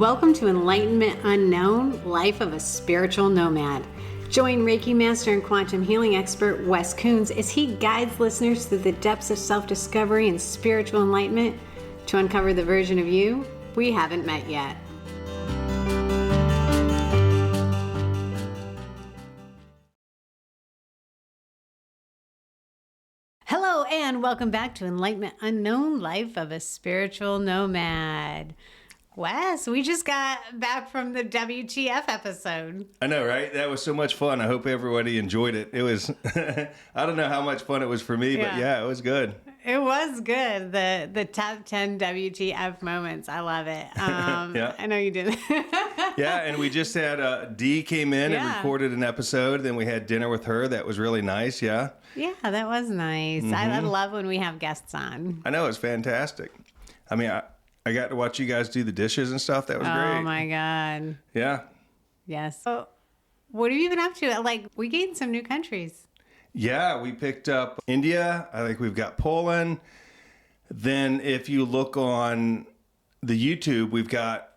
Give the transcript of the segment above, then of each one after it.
Welcome to Enlightenment Unknown, Life of a Spiritual Nomad. Join Reiki Master and Quantum Healing expert Wes Coons as he guides listeners through the depths of self-discovery and spiritual enlightenment to uncover the version of you we haven't met yet. Hello and welcome back to Enlightenment Unknown, Life of a Spiritual Nomad. Wes, we just got back from the WTF episode. I know, right? That was so much fun. I hope everybody enjoyed it. It was, I don't know how much fun it was for me, but yeah, it was good. It was good. The top 10 WTF moments. I love it. Yeah. I know you did. Yeah, and we just had, Dee came in and recorded an episode. Then we had dinner with her. That was really nice, yeah. Yeah, that was nice. Mm-hmm. I love when we have guests on. I know, it's fantastic. I mean, I got to watch you guys do the dishes and stuff. That was great. Oh, my God. Yeah. Yes. So, what have you been up to? Like, we gained some new countries. Yeah, we picked up India. I think we've got Poland. Then if you look on the YouTube, we've got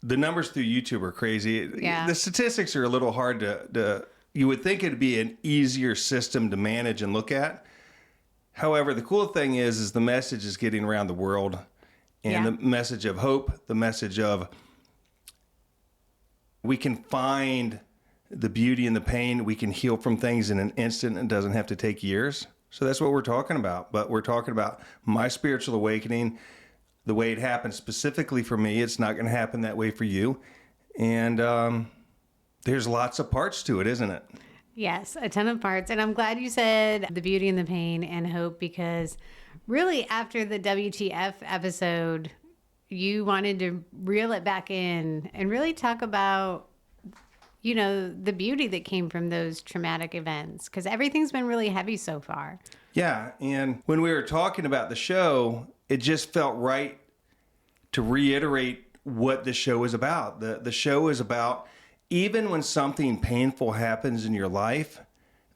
the numbers through YouTube are crazy. Yeah. The statistics are a little hard to you would think it'd be an easier system to manage and look at. However, the cool thing is the message is getting around the world. And the message of hope, the message of we can find the beauty in the pain. We can heal from things in an instant. It doesn't have to take years. So that's what we're talking about. But we're talking about my spiritual awakening, the way it happened specifically for me. It's not going to happen that way for you. And there's lots of parts to it, isn't it? Yes, a ton of parts. And I'm glad you said the beauty and the pain and hope, because really after the WTF episode, you wanted to reel it back in and really talk about, you know, the beauty that came from those traumatic events, because everything's been really heavy so far. Yeah. And when we were talking about the show, it just felt right to reiterate what the show is about. The show is about, even when something painful happens in your life,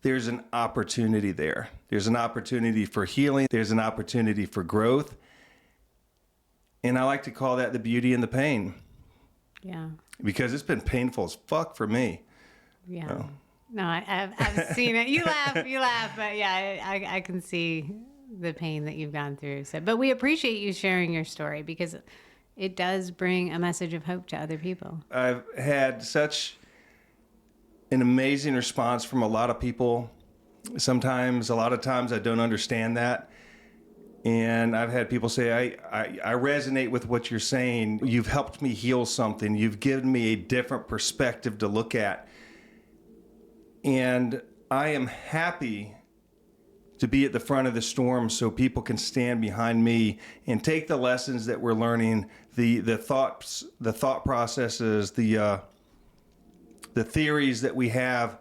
there's an opportunity there. There's an opportunity for healing. There's an opportunity for growth. And I like to call that the beauty and the pain. Yeah. Because it's been painful as fuck for me. Yeah. So. No, I've seen it. You laugh, but yeah, I can see the pain that you've gone through. So, but we appreciate you sharing your story, because it does bring a message of hope to other people. I've had such an amazing response from a lot of people. Sometimes, a lot of times I don't understand that. And I've had people say, I resonate with what you're saying. You've helped me heal something. You've given me a different perspective to look at. And I am happy to be at the front of the storm so people can stand behind me and take the lessons that we're learning, the thoughts, the thought processes, the theories that we have,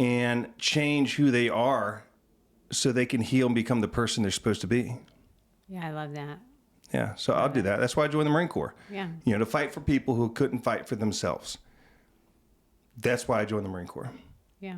and change who they are so they can heal and become the person they're supposed to be. Yeah, I love that. Yeah, so I'll do that. That's why I joined the Marine Corps. Yeah. You know, to fight for people who couldn't fight for themselves. That's why I joined the Marine Corps. Yeah.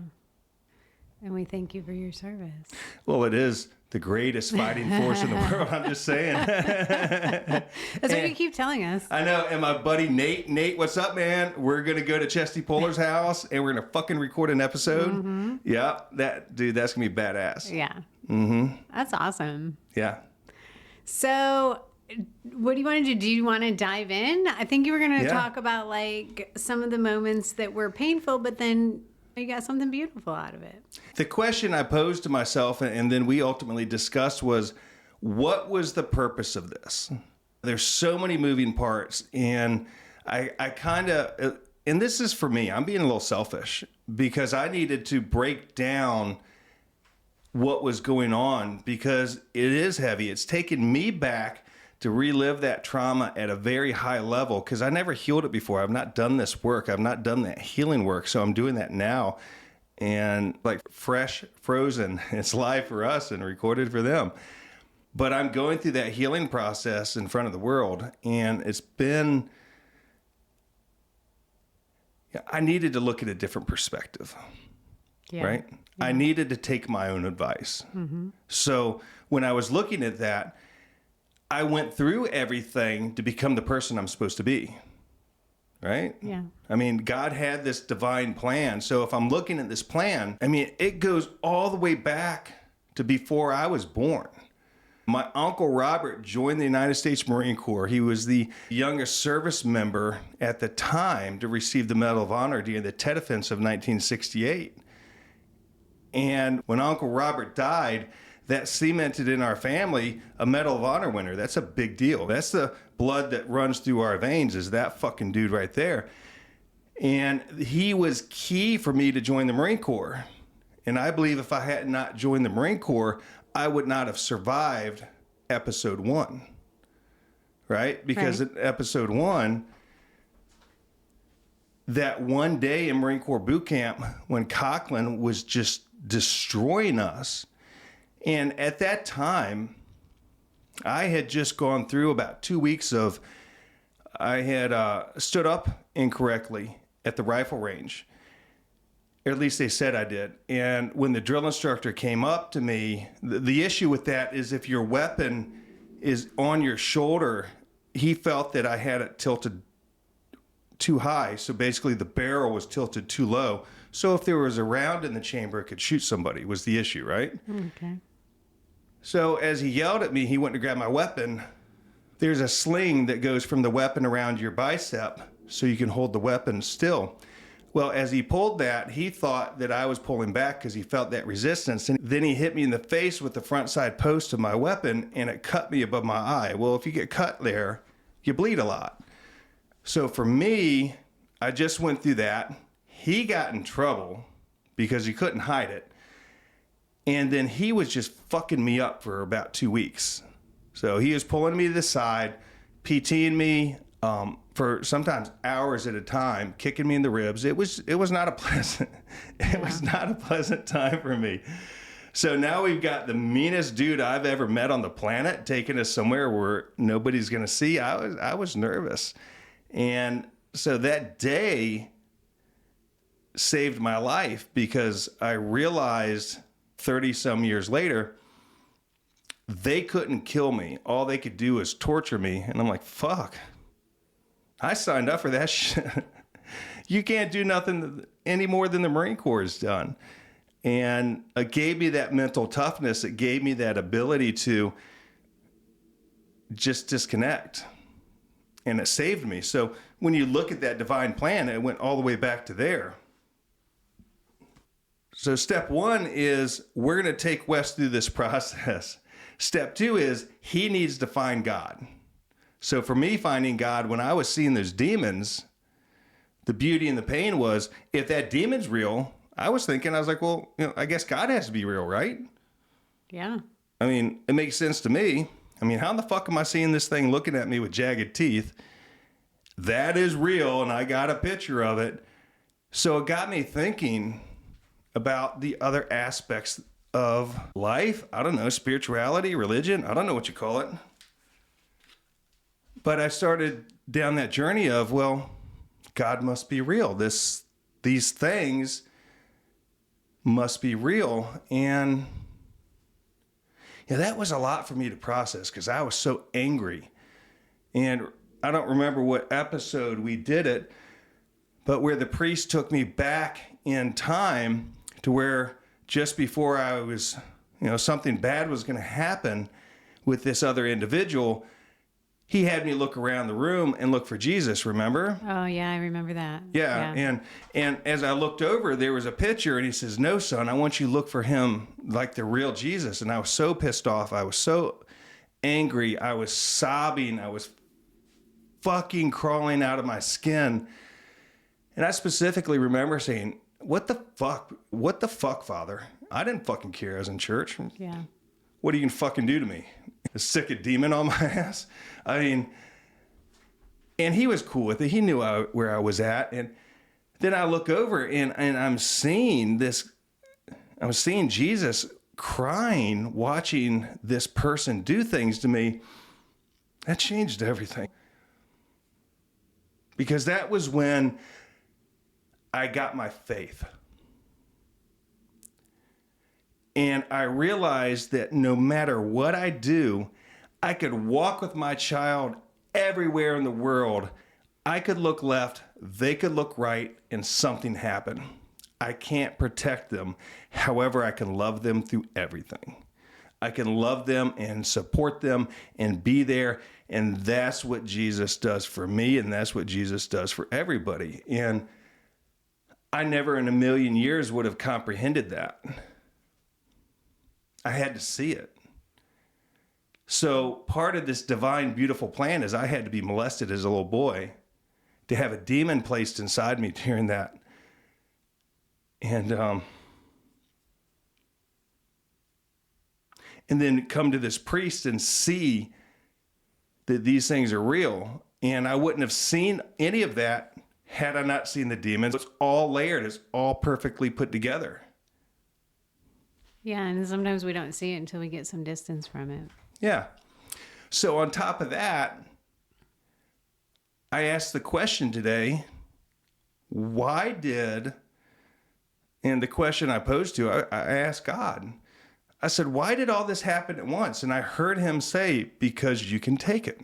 And we thank you for your service. Well, it is the greatest fighting force in the world. I'm just saying. That's what you keep telling us. I know. And my buddy Nate, what's up, man? We're going to go to Chesty Polar's house and we're going to fucking record an episode. Mm-hmm. Yeah. That's going to be badass. Yeah. Mm-hmm. That's awesome. Yeah. So what do you want to do? Do you want to dive in? I think you were going to talk about like some of the moments that were painful, but then you got something beautiful out of it. The question I posed to myself, and then we ultimately discussed, was what was the purpose of this? There's so many moving parts, and I kind of, and this is for me, I'm being a little selfish, because I needed to break down what was going on, because it is heavy. It's taken me back to relive that trauma at a very high level, because I never healed it before. I've not done this work. I've not done that healing work. So I'm doing that now. And like fresh, frozen, it's live for us and recorded for them. But I'm going through that healing process in front of the world. And it's been, I needed to look at a different perspective. Yeah. Right? Yeah. I needed to take my own advice. Mm-hmm. So when I was looking at that, I went through everything to become the person I'm supposed to be. right? Yeah. I mean, God had this divine plan. So if I'm looking at this plan, I mean, it goes all the way back to before I was born. My Uncle Robert joined the United States Marine Corps. He was the youngest service member at the time to receive the Medal of Honor during the Tet Offense of 1968. And when Uncle Robert died, that cemented in our family a Medal of Honor winner. That's a big deal. That's the blood that runs through our veins, is that fucking dude right there. And he was key for me to join the Marine Corps. And I believe if I had not joined the Marine Corps, I would not have survived episode 1, right? Because in episode 1, that one day in Marine Corps boot camp when Cochran was just destroying us. And at that time, I had just gone through about 2 weeks of, I had stood up incorrectly at the rifle range. Or at least they said I did. And when the drill instructor came up to me, the issue with that is if your weapon is on your shoulder, he felt that I had it tilted too high. So basically the barrel was tilted too low. So if there was a round in the chamber, it could shoot somebody, was the issue, right? Okay. So as he yelled at me, he went to grab my weapon. There's a sling that goes from the weapon around your bicep so you can hold the weapon still. Well, as he pulled that, he thought that I was pulling back because he felt that resistance. And then he hit me in the face with the front side post of my weapon, and it cut me above my eye. Well, if you get cut there, you bleed a lot. So for me, I just went through that. He got in trouble because he couldn't hide it. And then he was just fucking me up for about 2 weeks. So he was pulling me to the side, PTing me, for sometimes hours at a time, kicking me in the ribs. It was not a pleasant, was not a pleasant time for me. So now we've got the meanest dude I've ever met on the planet taking us somewhere where nobody's going to see. I was nervous. And so that day saved my life because I realized 30 some years later, they couldn't kill me. All they could do is torture me. And I'm like, fuck. I signed up for that shit. You can't do nothing any more than the Marine Corps has done. And it gave me that mental toughness. It gave me that ability to just disconnect. And it saved me. So when you look at that divine plan, it went all the way back to there. So step 1 is we're going to take Wes through this process. Step 2 is he needs to find God. So for me, finding God, when I was seeing those demons, the beauty and the pain was, if that demon's real, I was like, well, I guess God has to be real, right? Yeah. I mean, it makes sense to me. I mean, how in the fuck am I seeing this thing looking at me with jagged teeth? That is real, and I got a picture of it. So it got me thinking about the other aspects of life. I don't know, spirituality, religion, I don't know what you call it. But I started down that journey of, well, God must be real. These things must be real. And that was a lot for me to process because I was so angry. And I don't remember what episode we did it, but where the priest took me back in time to where just before I was, something bad was going to happen with this other individual, he had me look around the room and look for Jesus, remember? Oh, yeah, I remember that. Yeah. And as I looked over, there was a picture, and he says, no, son, I want you to look for him like the real Jesus. And I was so pissed off. I was so angry. I was sobbing. I was fucking crawling out of my skin. And I specifically remember saying, what the fuck, Father? I didn't fucking care. I was in church. Yeah. What are you going to fucking do to me? Stick a demon on my ass? I mean, and he was cool with it. He knew where I was at. And then I look over and I'm seeing this. I was seeing Jesus crying, watching this person do things to me. That changed everything. Because that was when I got my faith. And I realized that no matter what I do, I could walk with my child everywhere in the world. I could look left, they could look right, and something happened. I can't protect them. However, I can love them through everything. I can love them and support them and be there. And that's what Jesus does for me. And that's what Jesus does for everybody. And I never in a million years would have comprehended that. I had to see it. So part of this divine, beautiful plan is I had to be molested as a little boy to have a demon placed inside me during that. And then come to this priest and see that these things are real. And I wouldn't have seen any of that had I not seen the demons. It's all layered. It's all perfectly put together. Yeah, and sometimes we don't see it until we get some distance from it. Yeah. So on top of that, I asked the question today, and the question I posed to, I asked God, I said, why did all this happen at once? And I heard him say, because you can take it.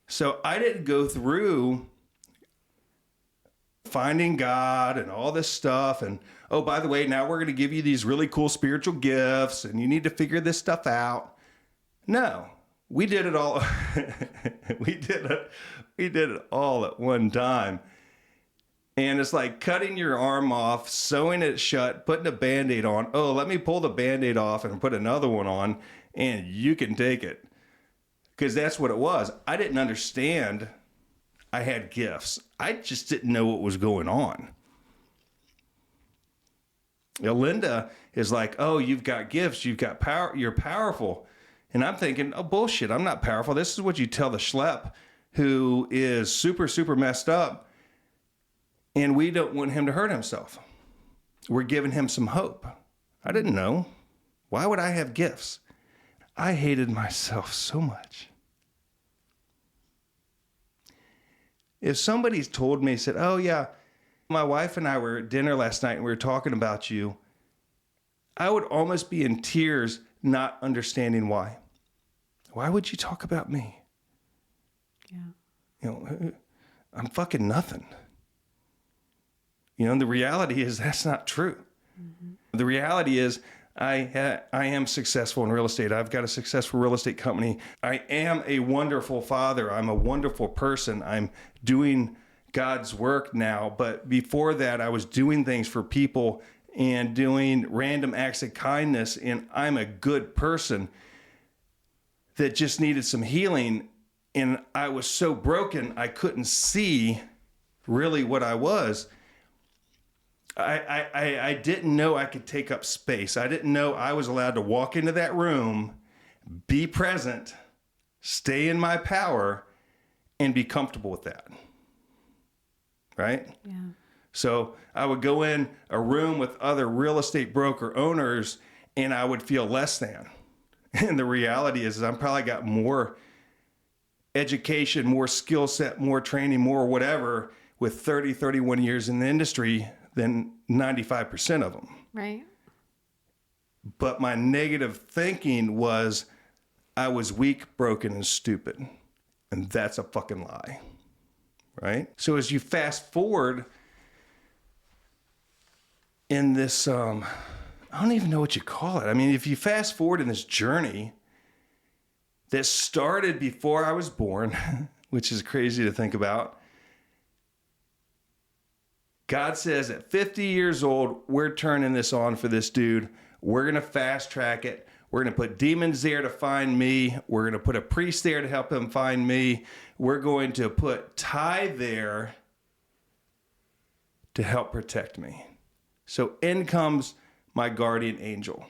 So I didn't go through finding God and all this stuff. And, oh, by the way, now we're going to give you these really cool spiritual gifts and you need to figure this stuff out. No, we did it all. we did it all at one time. And it's like cutting your arm off, sewing it shut, putting a Band-Aid on. Oh, let me pull the Band-Aid off and put another one on, and you can take it. Because that's what it was. I didn't understand I had gifts. I just didn't know what was going on. Linda is like, oh, you've got gifts, you've got power, you're powerful. And I'm thinking, oh, bullshit, I'm not powerful. This is what you tell the schlep who is super, super messed up. And we don't want him to hurt himself. We're giving him some hope. I didn't know. Why would I have gifts? I hated myself so much. If somebody's told me, said, oh yeah, my wife and I were at dinner last night and we were talking about you, I would almost be in tears not understanding why. Why would you talk about me? Yeah. You know, I'm fucking nothing. You know, the reality is that's not true. Mm-hmm. The reality is I am successful in real estate. I've got a successful real estate company. I am a wonderful father. I'm a wonderful person. I'm doing God's work now. But before that, I was doing things for people and doing random acts of kindness. And I'm a good person that just needed some healing. And I was so broken, I couldn't see really what I was. I didn't know I could take up space. I didn't know I was allowed to walk into that room, be present, stay in my power, and be comfortable with that. Right? Yeah. So I would go in a room with other real estate broker owners and I would feel less than. And the reality is I'm probably got more education, more skill set, more training, more whatever with 30, 31 years in the industry than 95% of them. Right. But my negative thinking was I was weak, broken, and stupid. And that's a fucking lie. Right? So as you fast forward in this, I don't even know what you call it. I mean, if you fast forward in this journey that started before I was born, which is crazy to think about, God says at 50 years old, we're turning this on for this dude. We're going to fast track it. We're going to put demons there to find me. We're going to put a priest there to help him find me. We're going to put Ty there to help protect me. So in comes my guardian angel.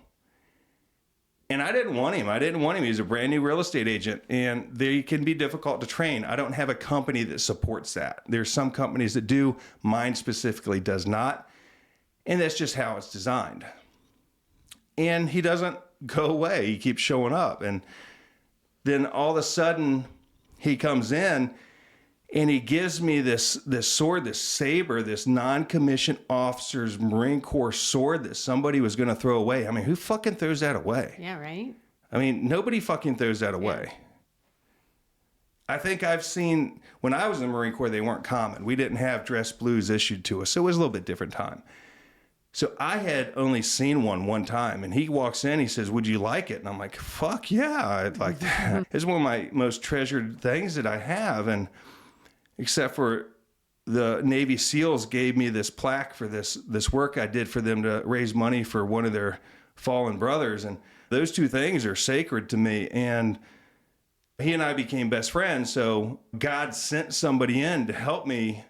And I didn't want him. He's a brand new real estate agent, and they can be difficult to train. I don't have a company that supports that. There's some companies that do. Mine specifically does not. And that's just how it's designed. And he doesn't go away. He keeps showing up. And then all of a sudden, he comes in, and he gives me this sword, this saber, this non-commissioned officer's Marine Corps sword that somebody was going to throw away. I mean, who fucking throws that away? Yeah, right? I mean, nobody fucking throws that away. I think I've seen, when I was in the Marine Corps, they weren't common. We didn't have dress blues issued to us. So it was a little bit different time. So I had only seen one time, and he walks in, he says, "Would you like it?" And I'm like, "Fuck yeah, I'd like that." It's one of my most treasured things that I have. And except for the Navy SEALs gave me this plaque for this work I did for them to raise money for one of their fallen brothers. And those two things are sacred to me. And he and I became best friends. So God sent somebody in to help me,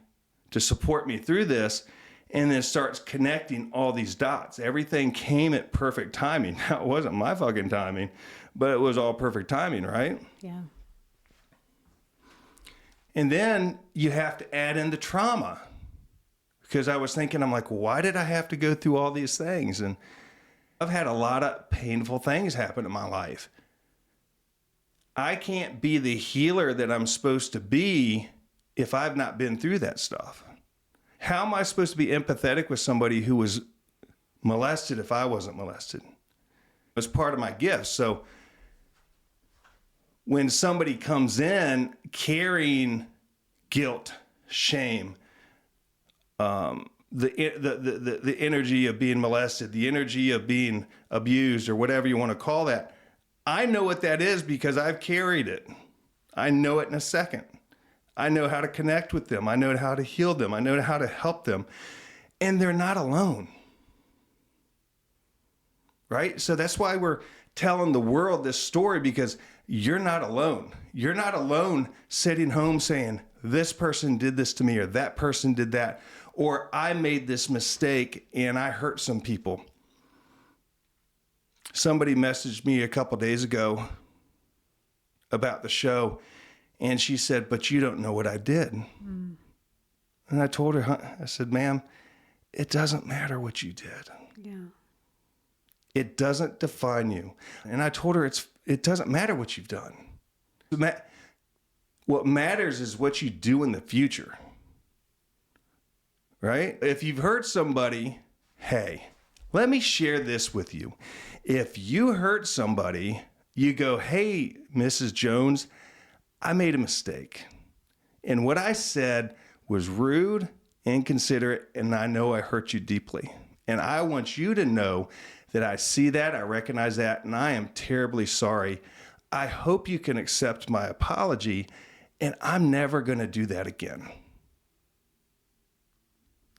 to support me through this. And then starts connecting all these dots. Everything came at perfect timing. Now, it wasn't my fucking timing, but it was all perfect timing, right? Yeah. And then you have to add in the trauma. Because I was thinking, I'm like, why did I have to go through all these things? And I've had a lot of painful things happen in my life. I can't be the healer that I'm supposed to be if I've not been through that stuff. How am I supposed to be empathetic with somebody who was molested if I wasn't molested? It was part of my gift. So when somebody comes in carrying guilt, shame, the energy of being molested, the energy of being abused, or whatever you want to call that, I know what that is because I've carried it. I know it in a second. I know how to connect with them. I know how to heal them. I know how to help them. And they're not alone. Right? So that's why we're telling the world this story, because you're not alone. You're not alone sitting home saying, this person did this to me, or that person did that, or I made this mistake and I hurt some people. Somebody messaged me a couple days ago about the show. And she said, "But you don't know what I did." Mm. And I told her, I said, "Ma'am, it doesn't matter what you did. Yeah. It doesn't define you." And I told her, it doesn't matter what you've done. What matters is what you do in the future. Right? If you've hurt somebody, hey, let me share this with you. If you hurt somebody, you go, "Hey, Mrs. Jones, I made a mistake. And what I said was rude, inconsiderate, and I know I hurt you deeply. And I want you to know that I see that, I recognize that, and I am terribly sorry. I hope you can accept my apology, and I'm never going to do that again."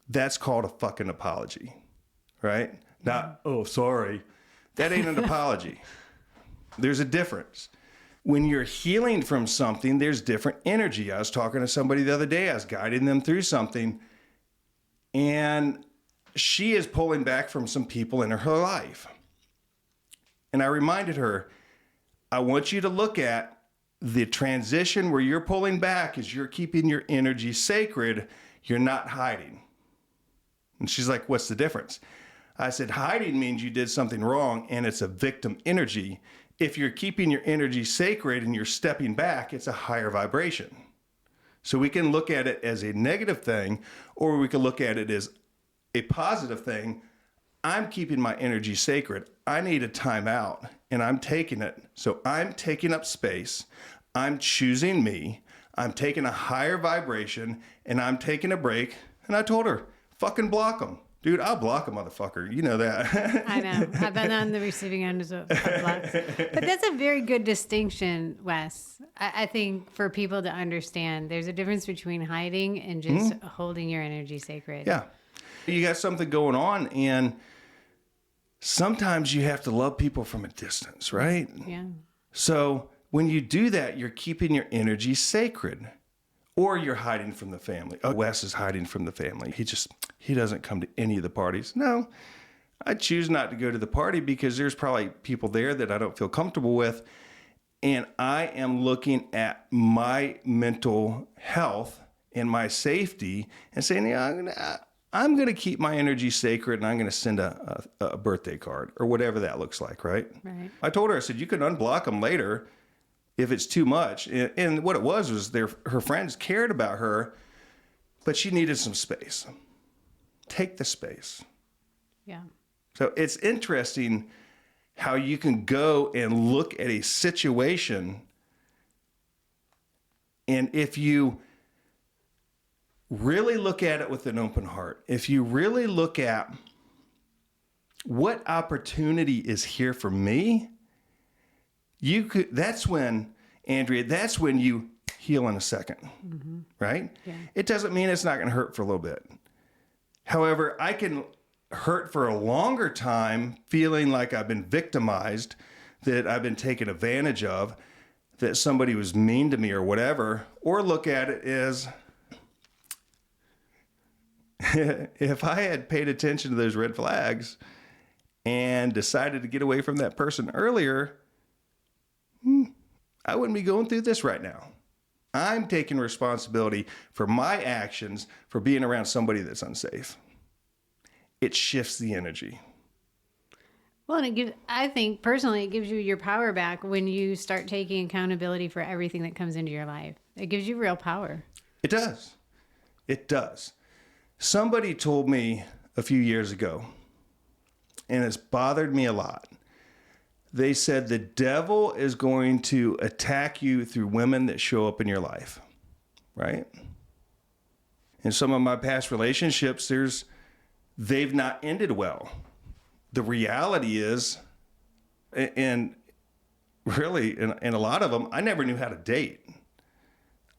That's called a fucking apology, right? Not, "Oh, sorry." That ain't an apology. There's a difference. When you're healing from something, there's different energy. I was talking to somebody the other day. I was guiding them through something, and she is pulling back from some people in her life. And I reminded her, I want you to look at the transition where you're pulling back is you're keeping your energy sacred. You're not hiding. And she's like, "What's the difference?" I said, hiding means you did something wrong and it's a victim energy. If you're keeping your energy sacred and you're stepping back, it's a higher vibration. So we can look at it as a negative thing, or we can look at it as a positive thing. I'm keeping my energy sacred. I need a timeout, and I'm taking it. So I'm taking up space. I'm choosing me. I'm taking a higher vibration, and I'm taking a break. And I told her, fucking block them. Dude, I'll block a motherfucker. You know that. I know. I've been on the receiving end of blocks. But that's a very good distinction, Wes. I think for people to understand, there's a difference between hiding and just holding your energy sacred. Yeah. You got something going on, and sometimes you have to love people from a distance, right? Yeah. So when you do that, you're keeping your energy sacred. Or you're hiding from the family. Oh, Wes is hiding from the family. He doesn't come to any of the parties. No, I choose not to go to the party because there's probably people there that I don't feel comfortable with. And I am looking at my mental health and my safety and saying, yeah, I'm going to keep my energy sacred, and I'm going to send a birthday card or whatever that looks like, right? Right. I told her, I said, you can unblock them later if it's too much. And what it was her friends cared about her, but she needed some space. Take the space. Yeah. So it's interesting how you can go and look at a situation And if you really look at it with an open heart, if you really look at what opportunity is here for me, that's when, Andrea, that's when you heal in a second, right? Yeah. It doesn't mean it's not going to hurt for a little bit. However, I can hurt for a longer time feeling like I've been victimized, that I've been taken advantage of, that somebody was mean to me or whatever, or look at it as if I had paid attention to those red flags and decided to get away from that person earlier, I wouldn't be going through this right now. I'm taking responsibility for my actions for being around somebody that's unsafe. It shifts the energy. Well, and I think personally, it gives you your power back when you start taking accountability for everything that comes into your life. It gives you real power. It does. It does. Somebody told me a few years ago, and it's bothered me a lot. They said the devil is going to attack you through women that show up in your life, right? In some of my past relationships, they've not ended well. The reality is, and really, in a lot of them, I never knew how to date.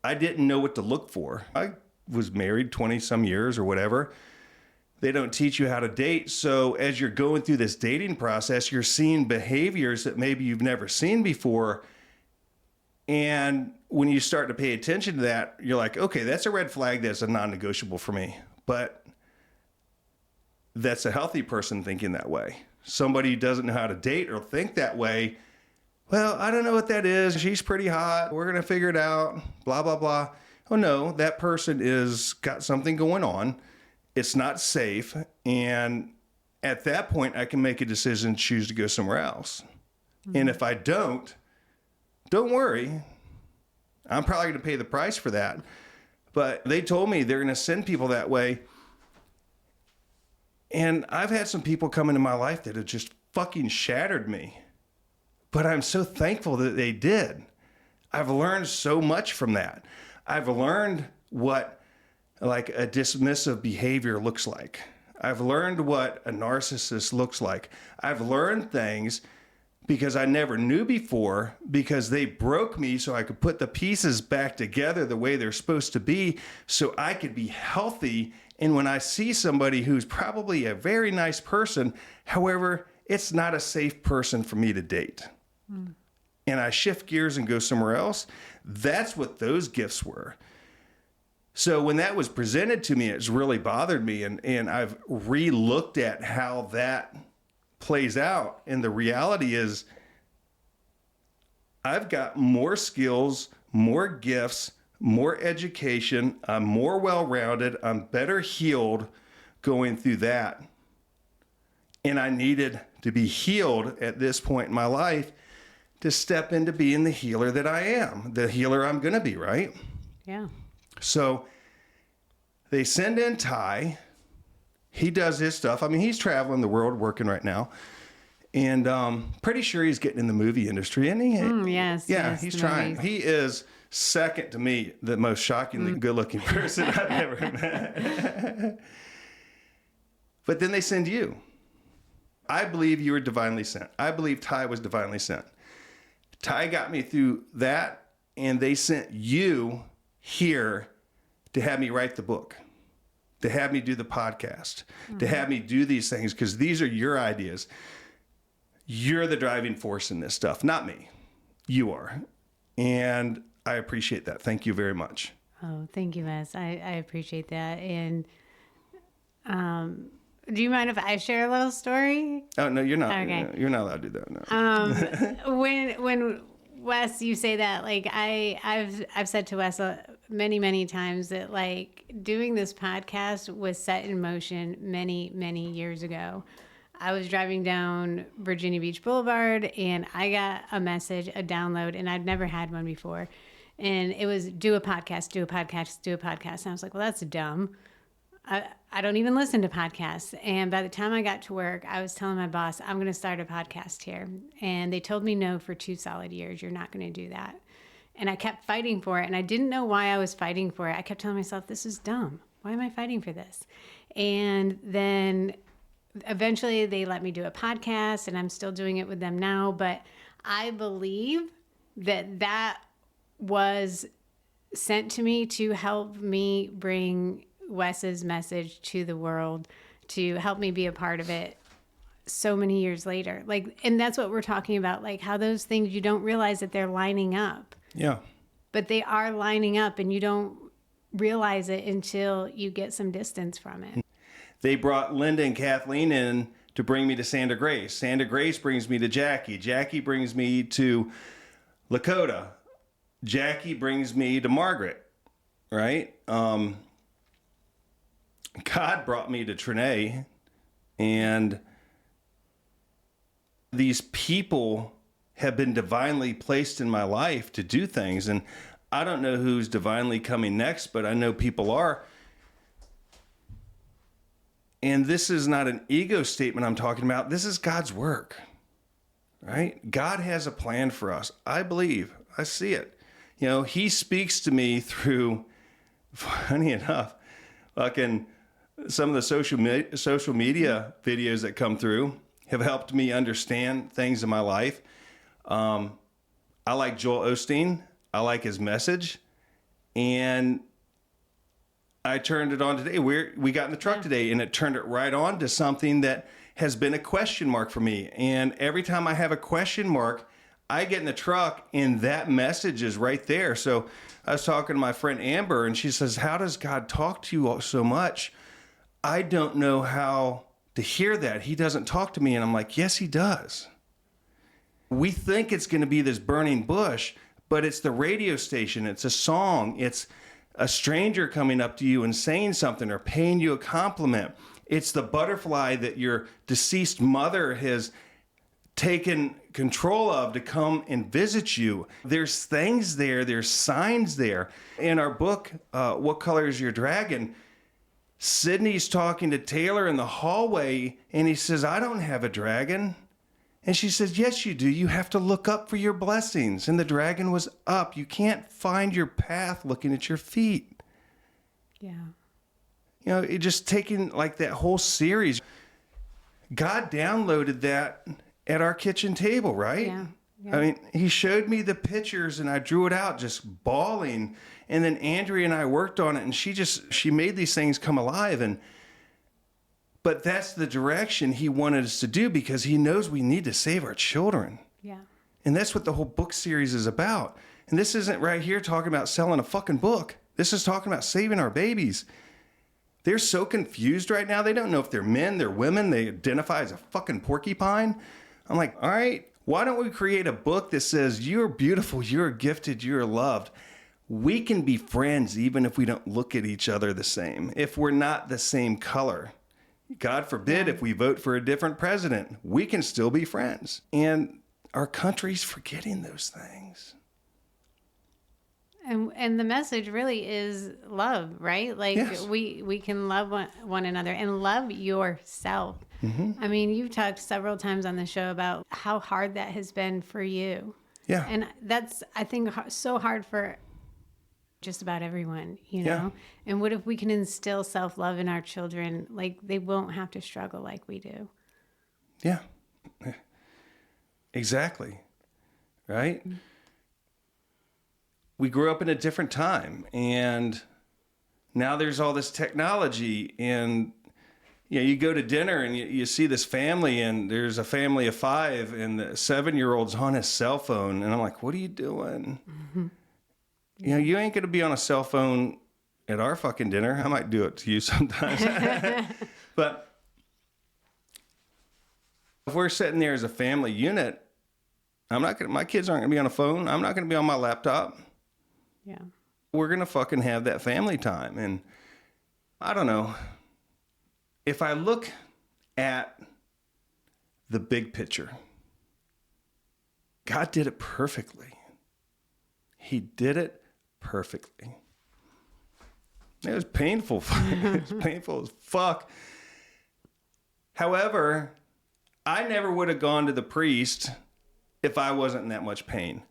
I didn't know what to look for. I was married 20 some years or whatever. They don't teach you how to date. So as you're going through this dating process, you're seeing behaviors that maybe you've never seen before. And when you start to pay attention to that, you're like, okay, that's a red flag. That's a non-negotiable for me. But that's a healthy person thinking that way. Somebody who doesn't know how to date or think that way, well, I don't know what that is. She's pretty hot. We're going to figure it out. Blah, blah, blah. Oh, no, that person is got something going on. It's not safe. And at that point, I can make a decision, choose to go somewhere else. Mm-hmm. And if I don't worry. I'm probably going to pay the price for that. But they told me they're going to send people that way. And I've had some people come into my life that have just fucking shattered me. But I'm so thankful that they did. I've learned so much from that. I've learned what like a dismissive behavior looks like. I've learned what a narcissist looks like. I've learned things because I never knew before, because they broke me so I could put the pieces back together the way they're supposed to be so I could be healthy. And when I see somebody who's probably a very nice person, however, it's not a safe person for me to date. And I shift gears and go somewhere else. That's what those gifts were. So when that was presented to me, it's really bothered me. And I've re-looked at how that plays out. And the reality is I've got more skills, more gifts, more education. I'm more well-rounded. I'm better healed going through that. And I needed to be healed at this point in my life to step into being the healer that I am, the healer I'm going to be, right? Yeah. So they send in Ty. He does his stuff. I mean, he's traveling the world working right now. And pretty sure he's getting in the movie industry, isn't he? Yes. Yeah, yes, he's trying. movies. He is, second to me, the most shockingly good-looking person I've ever met. But then they send you. I believe you were divinely sent. I believe Ty was divinely sent. Ty got me through that, and they sent you here to have me write the book, to have me do the podcast, to have me do these things, because these are your ideas. You're the driving force in this stuff, not me. You are. And I appreciate that. Thank you very much. Oh, thank you, Wes. I appreciate that. And do you mind if I share a little story? Oh, no, you're not. Okay. You're not allowed to do that. No. When Wes, you say that, like I've said to Wes many times that like doing this podcast was set in motion many years ago. I was driving down Virginia Beach Boulevard and I got a message, a download, and I'd never had one before. And it was do a podcast. And I was like, well, that's dumb. I don't even listen to podcasts. And by the time I got to work, I was telling my boss, I'm going to start a podcast here. And they told me no for 2 solid years. You're not going to do that. And I kept fighting for it. And I didn't know why I was fighting for it. I kept telling myself, this is dumb. Why am I fighting for this? And then eventually they let me do a podcast, and I'm still doing it with them now. But I believe that was sent to me to help me bring Wes's message to the world, to help me be a part of it so many years later. Like, and that's what we're talking about, like how those things, you don't realize that they're lining up. Yeah. But they are lining up, and you don't realize it until you get some distance from it. They brought Linda and Kathleen in to bring me to Sandra Grace. Sandra Grace brings me to Jackie. Jackie brings me to Lakota. Jackie brings me to Margaret, right? God brought me to Trinae, and these people have been divinely placed in my life to do things. And I don't know who's divinely coming next, but I know people are. And this is not an ego statement I'm talking about. This is God's work, right? God has a plan for us. I believe. I see it. You know, he speaks to me through, funny enough, fucking some of the social media videos that come through have helped me understand things in my life. I like Joel Osteen. I like his message. And I turned it on today. We got in the truck today, and it turned it right on to something that has been a question mark for me. And every time I have a question mark, I get in the truck, and that message is right there. So I was talking to my friend Amber, and she says, how does God talk to you so much? I don't know how to hear that. He doesn't talk to me. And I'm like, yes, he does. We think it's going to be this burning bush, but it's the radio station. It's a song. It's a stranger coming up to you and saying something or paying you a compliment. It's the butterfly that your deceased mother has taken control of to come and visit you. There's things there. There's signs there. In our book, What Color is Your Dragon? Sydney's talking to Taylor in the hallway, and he says, I don't have a dragon. And she says, yes, you do. You have to look up for your blessings. And the dragon was up. You can't find your path looking at your feet. Yeah. You know, it just taking like that whole series. God downloaded that at our kitchen table, right? Yeah. Yeah. I mean, he showed me the pictures, and I drew it out just bawling. And then Andrea and I worked on it, and she made these things come alive. But that's the direction he wanted us to do, because he knows we need to save our children. Yeah. And that's what the whole book series is about. And this isn't right here talking about selling a fucking book. This is talking about saving our babies. They're so confused right now. They don't know if they're men, they're women. They identify as a fucking porcupine. I'm like, all right, why don't we create a book that says you're beautiful, you're gifted, you're loved. We can be friends even if we don't look at each other the same, if we're not the same color. God forbid if we vote for a different president, we can still be friends. And our country's forgetting those things. And the message really is love, right? Like Yes. we can love one another and love yourself. I mean, you've talked several times on the show about how hard that has been for you. Yeah. And that's, I think, so hard for just about everyone, you know? Yeah. And what if we can instill self-love in our children? Like, they won't have to struggle like we do. Yeah. Exactly. Right? We grew up in a different time, and now there's all this technology, and you go to dinner and you see this family, and there's a family of 5, and the 7-year-old's on his cell phone, and I'm like, what are you doing? Mm-hmm. You ain't going to be on a cell phone at our fucking dinner. I might do it to you sometimes. But if we're sitting there as a family unit, my kids aren't going to be on a phone. I'm not going to be on my laptop. Yeah. We're going to fucking have that family time. And I don't know. If I look at the big picture, God did it perfectly. He did it perfectly. It was painful. It was painful as fuck. However, I never would have gone to the priest if I wasn't in that much pain.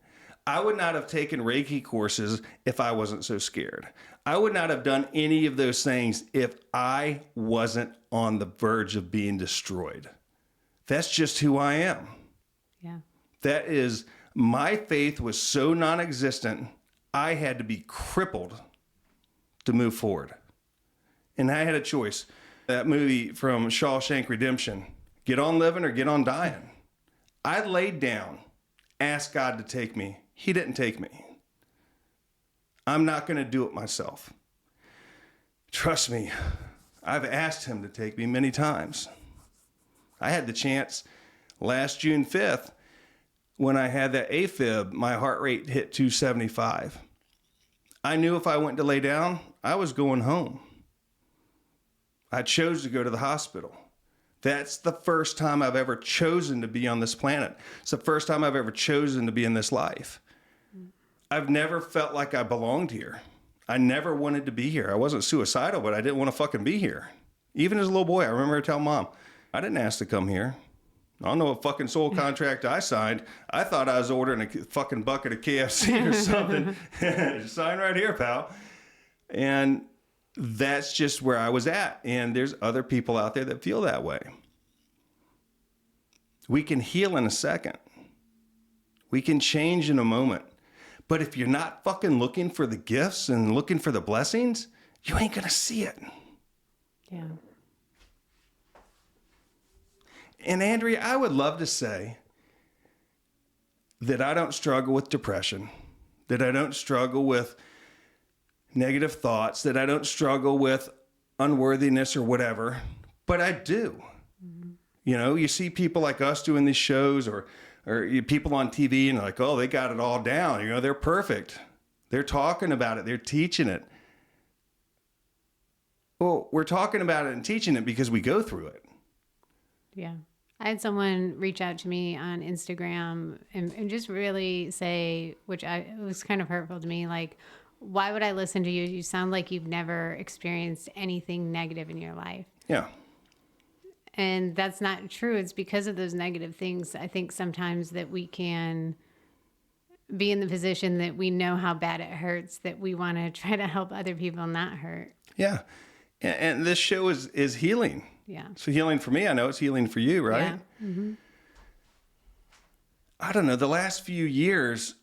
I would not have taken Reiki courses if I wasn't so scared. I would not have done any of those things if I wasn't on the verge of being destroyed. That's just who I am. Yeah. That is, my faith was so non-existent, I had to be crippled to move forward. And I had a choice. That movie from Shawshank Redemption, get on living or get on dying. I laid down, asked God to take me. He didn't take me. I'm not going to do it myself. Trust me, I've asked him to take me many times. I had the chance last June 5th when I had that AFib, my heart rate hit 275. I knew if I went to lay down, I was going home. I chose to go to the hospital. That's the first time I've ever chosen to be on this planet. It's the first time I've ever chosen to be in this life. I've never felt like I belonged here. I never wanted to be here. I wasn't suicidal, but I didn't want to fucking be here. Even as a little boy, I remember telling Mom, I didn't ask to come here. I don't know what fucking soul contract I signed. I thought I was ordering a fucking bucket of KFC or something. Sign right here, pal. And that's just where I was at. And there's other people out there that feel that way. We can heal in a second. We can change in a moment. But if you're not fucking looking for the gifts and looking for the blessings, you ain't going to see it. Yeah. And Andrea, I would love to say that I don't struggle with depression, that I don't struggle with negative thoughts, that I don't struggle with unworthiness or whatever, but I do. Mm-hmm. You know, you see people like us doing these shows or people on TV and like, oh, they got it all down. You know, they're perfect. They're talking about it. They're teaching it. Well, we're talking about it and teaching it because we go through it. Yeah. I had someone reach out to me on Instagram and just really say, it was kind of hurtful to me, like, why would I listen to you? You sound like you've never experienced anything negative in your life. Yeah. And that's not true. It's because of those negative things. I think sometimes that we can be in the position that we know how bad it hurts, that we want to try to help other people not hurt. Yeah. And this show is healing. Yeah. So healing for me, I know it's healing for you, right? Yeah. Mm-hmm. I don't know. The last few years,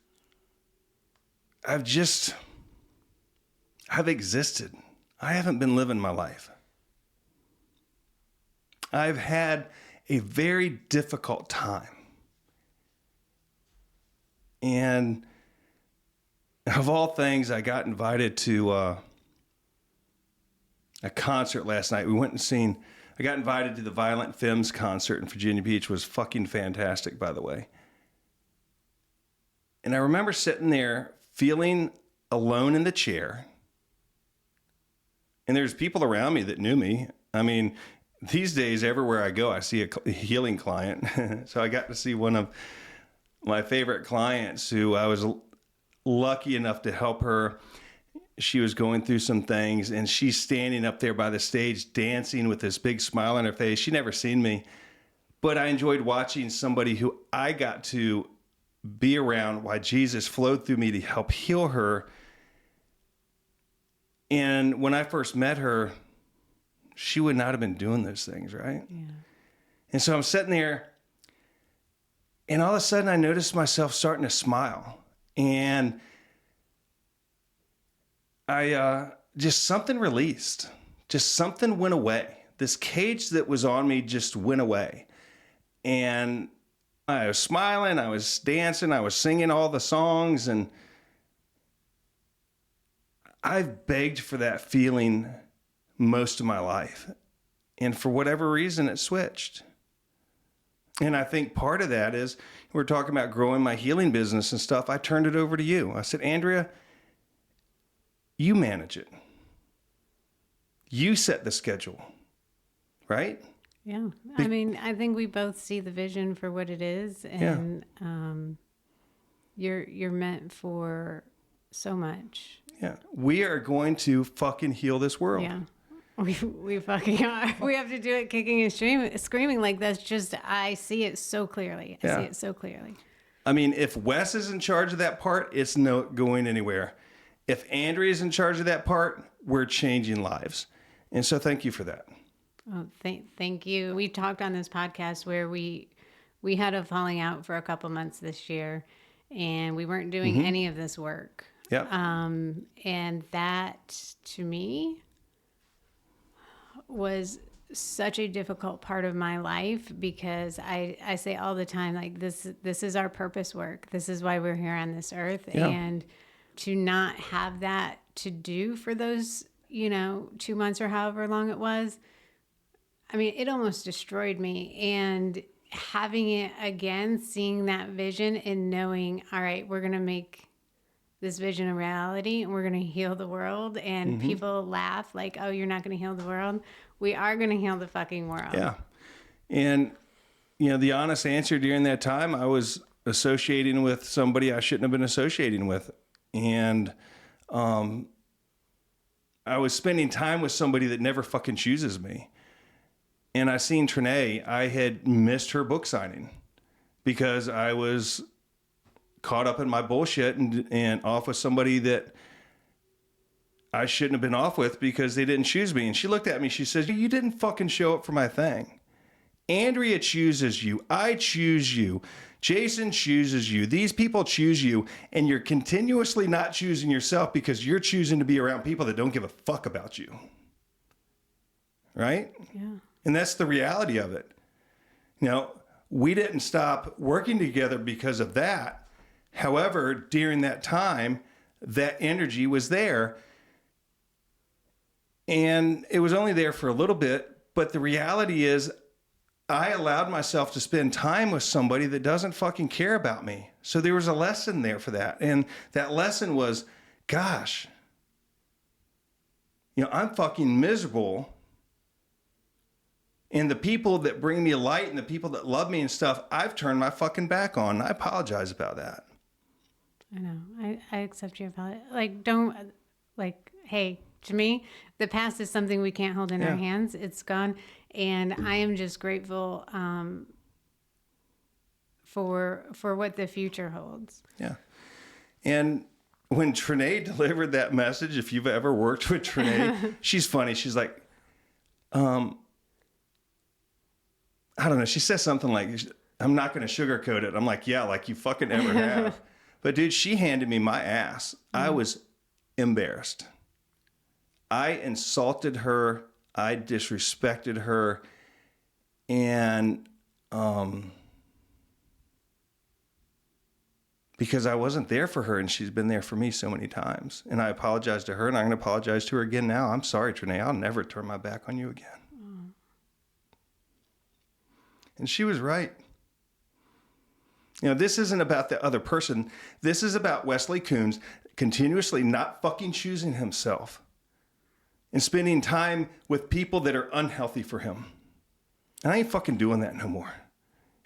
I've existed. I haven't been living my life. I've had a very difficult time. And of all things, I got invited to a concert last night. I got invited to the Violent Femmes concert in Virginia Beach. It was fucking fantastic, by the way. And I remember sitting there feeling alone in the chair. And there's people around me that knew me. I mean, these days, everywhere I go, I see a healing client. So I got to see one of my favorite clients who I was lucky enough to help her. She was going through some things, and she's standing up there by the stage dancing with this big smile on her face. She'd never seen me, but I enjoyed watching somebody who I got to be around while Jesus flowed through me to help heal her. And when I first met her, she would not have been doing those things, right? Yeah. And so I'm sitting there, and all of a sudden I noticed myself starting to smile. And I just something released. Just something went away. This cage that was on me just went away. And I was smiling, I was dancing, I was singing all the songs, and I've begged for that feeling most of my life. And for whatever reason, it switched. And I think part of that is, we're talking about growing my healing business and stuff. I turned it over to you. I said, Andrea, you manage it. You set the schedule, right? Yeah. I mean, I think we both see the vision for what it is, and you're meant for so much. Yeah. We are going to fucking heal this world. Yeah. We fucking are. We have to do it kicking and screaming like that's just, I see it so clearly. I see it so clearly. I mean, if Wes is in charge of that part, it's not going anywhere. If Andrea is in charge of that part, we're changing lives. And so thank you for that. Oh, thank you. We talked on this podcast where we had a falling out for a couple months this year, and we weren't doing any of this work. Yeah. And that to me was such a difficult part of my life, because I say all the time, like, this is our purpose work. This is why we're here on this earth. Yeah. And to not have that to do for those, 2 months or however long it was, I mean, it almost destroyed me. And having it again, seeing that vision and knowing, all right, we're going to make this vision a reality and we're going to heal the world. And people laugh like, oh, you're not going to heal the world. We are going to heal the fucking world. Yeah. And, the honest answer during that time, I was associating with somebody I shouldn't have been associating with. And I was spending time with somebody that never fucking chooses me. And I seen Trinae, I had missed her book signing because I was caught up in my bullshit and off with somebody that I shouldn't have been off with because they didn't choose me. And she looked at me, she says, you didn't fucking show up for my thing. Andrea chooses you. I choose you. Jason chooses you. These people choose you. And you're continuously not choosing yourself because you're choosing to be around people that don't give a fuck about you. Right? Yeah. And that's the reality of it. We didn't stop working together because of that. However, during that time, that energy was there. And it was only there for a little bit. But the reality is, I allowed myself to spend time with somebody that doesn't fucking care about me. So there was a lesson there for that. And that lesson was, gosh, I'm fucking miserable. And the people that bring me light and the people that love me and stuff, I've turned my fucking back on. I apologize about that. I know. I accept your apology. Hey, to me, the past is something we can't hold in our hands. It's gone. And I am just grateful for what the future holds. Yeah. And when Trinae delivered that message, if you've ever worked with Trinae, she's funny. She's like, I don't know. She says something like, I'm not going to sugarcoat it. I'm like, yeah, like you fucking ever have. But dude, she handed me my ass. I was embarrassed. I insulted her. I disrespected her. And because I wasn't there for her and she's been there for me so many times. And I apologized to her and I'm going to apologize to her again now. I'm sorry, Trinae. I'll never turn my back on you again. And she was right. This isn't about the other person. This is about Wesley Coons continuously not fucking choosing himself and spending time with people that are unhealthy for him. And I ain't fucking doing that no more.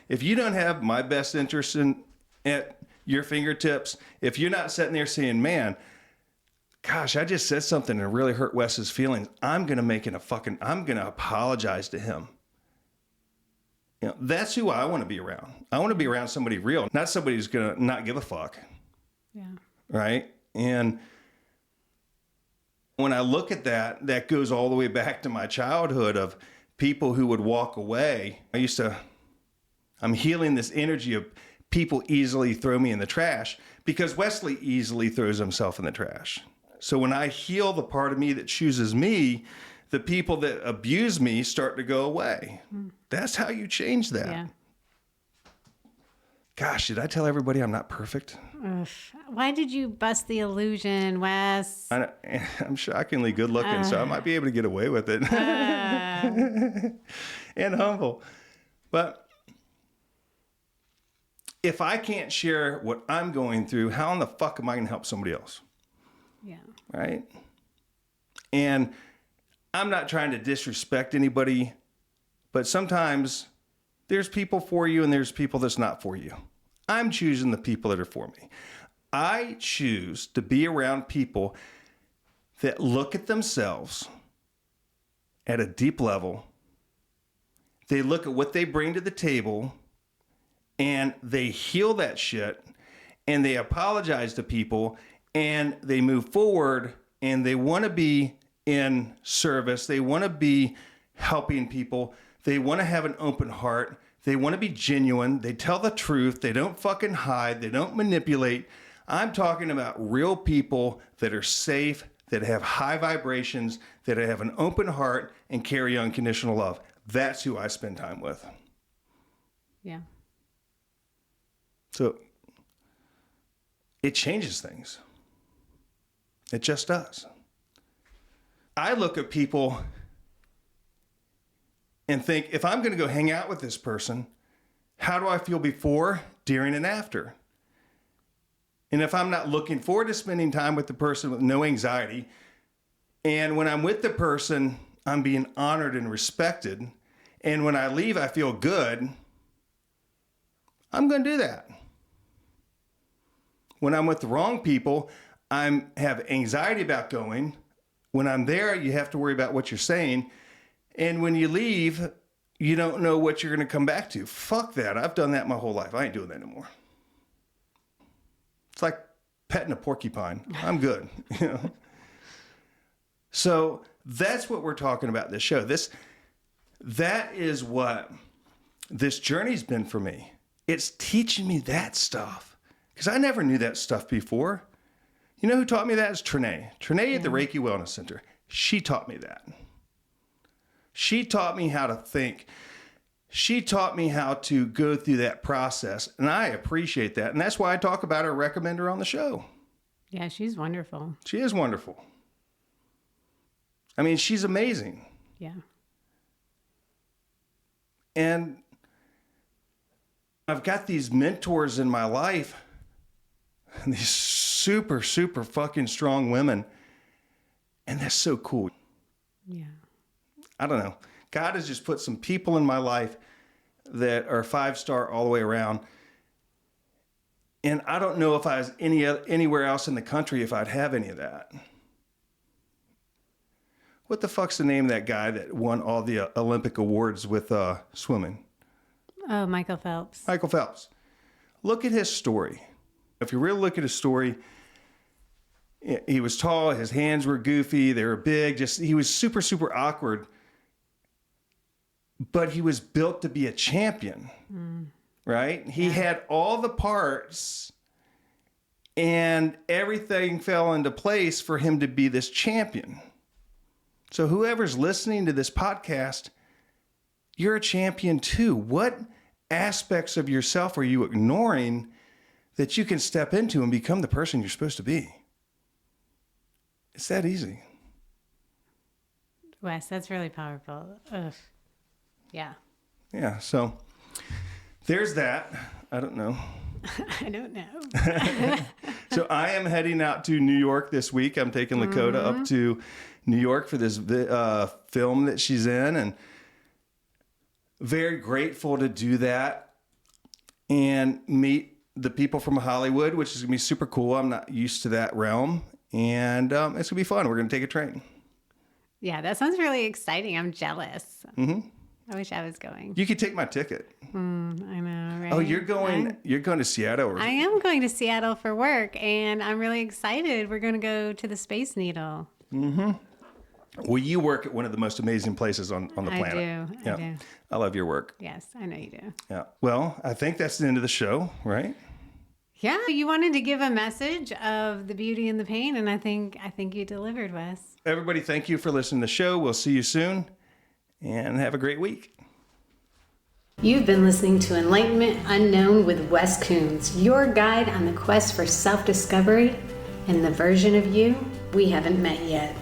If you don't have my best interest at your fingertips, if you're not sitting there saying, man, gosh, I just said something that really hurt Wes's feelings, I'm going to apologize to him. That's who I want to be around. I want to be around somebody real, not somebody who's going to not give a fuck. Yeah. Right? And when I look at that, that goes all the way back to my childhood of people who would walk away. I'm healing this energy of people easily throw me in the trash because Wesley easily throws himself in the trash. So when I heal the part of me that chooses me, the people that abuse me start to go away. That's how you change that. Yeah. Gosh, did I tell everybody I'm not perfect? Ugh. Why did you bust the illusion, Wes? I'm shockingly good looking, so I might be able to get away with it. And humble. But if I can't share what I'm going through, how in the fuck am I going to help somebody else? Yeah. Right? And I'm not trying to disrespect anybody, but sometimes there's people for you and there's people that's not for you. I'm choosing the people that are for me. I choose to be around people that look at themselves at a deep level. They look at what they bring to the table and they heal that shit and they apologize to people and they move forward and they want to be in service. They want to be helping people. They want to have an open heart. They want to be genuine. They tell the truth. They don't fucking hide. They don't manipulate. I'm talking about real people that are safe, that have high vibrations, that have an open heart and carry unconditional love. That's who I spend time with. Yeah. So it changes things. It just does. I look at people and think, if I'm going to go hang out with this person, how do I feel before, during, and after? And if I'm not looking forward to spending time with the person with no anxiety, and when I'm with the person, I'm being honored and respected, and when I leave, I feel good, I'm going to do that. When I'm with the wrong people, I have anxiety about going. When I'm there, you have to worry about what you're saying. And when you leave, you don't know what you're going to come back to. Fuck that. I've done that my whole life. I ain't doing that anymore. It's like petting a porcupine. I'm good. You know? So that's what we're talking about this show. That is what this journey's been for me. It's teaching me that stuff. Because I never knew that stuff before. You know who taught me that? Is Trinae. Trinae at the Reiki Wellness Center. She taught me that. She taught me how to think. She taught me how to go through that process. And I appreciate that. And that's why I talk about her, recommend her on the show. Yeah, she's wonderful. She is wonderful. I mean, she's amazing. Yeah. And I've got these mentors in my life, these super, super fucking strong women. And that's so cool. Yeah. I don't know. God has just put some people in my life that are 5-star all the way around. And I don't know if I was anywhere else in the country if I'd have any of that. What the fuck's the name of that guy that won all the Olympic awards with swimming? Oh, Michael Phelps. Michael Phelps. Look at his story. If you really look at his story, he was tall, his hands were goofy, they were big, he was super, super awkward. But he was built to be a champion, right? He had all the parts and everything fell into place for him to be this champion. So whoever's listening to this podcast, you're a champion too. What aspects of yourself are you ignoring that you can step into and become the person you're supposed to be? It's that easy. Wes, that's really powerful. Ugh. Yeah. Yeah, so there's that. I don't know. I don't know. So I am heading out to New York this week. I'm taking Lakota up to New York for this film that she's in, and very grateful to do that and meet the people from Hollywood, which is going to be super cool. I'm not used to that realm, and it's going to be fun. We're going to take a train. Yeah, that sounds really exciting. I'm jealous. Mm-hmm. I wish I was going. You could take my ticket. I know, right? Oh, you're going to Seattle? I am going to Seattle for work, and I'm really excited. We're going to go to the Space Needle. Mm-hmm. Well, you work at one of the most amazing places on the planet. I do. I love your work. Yes, I know you do. Yeah. Well, I think that's the end of the show, right? Yeah, you wanted to give a message of the beauty and the pain, and I think you delivered, Wes. Everybody, thank you for listening to the show. We'll see you soon, and have a great week. You've been listening to Enlightenment Unknown with Wes Coons, your guide on the quest for self-discovery and the version of you we haven't met yet.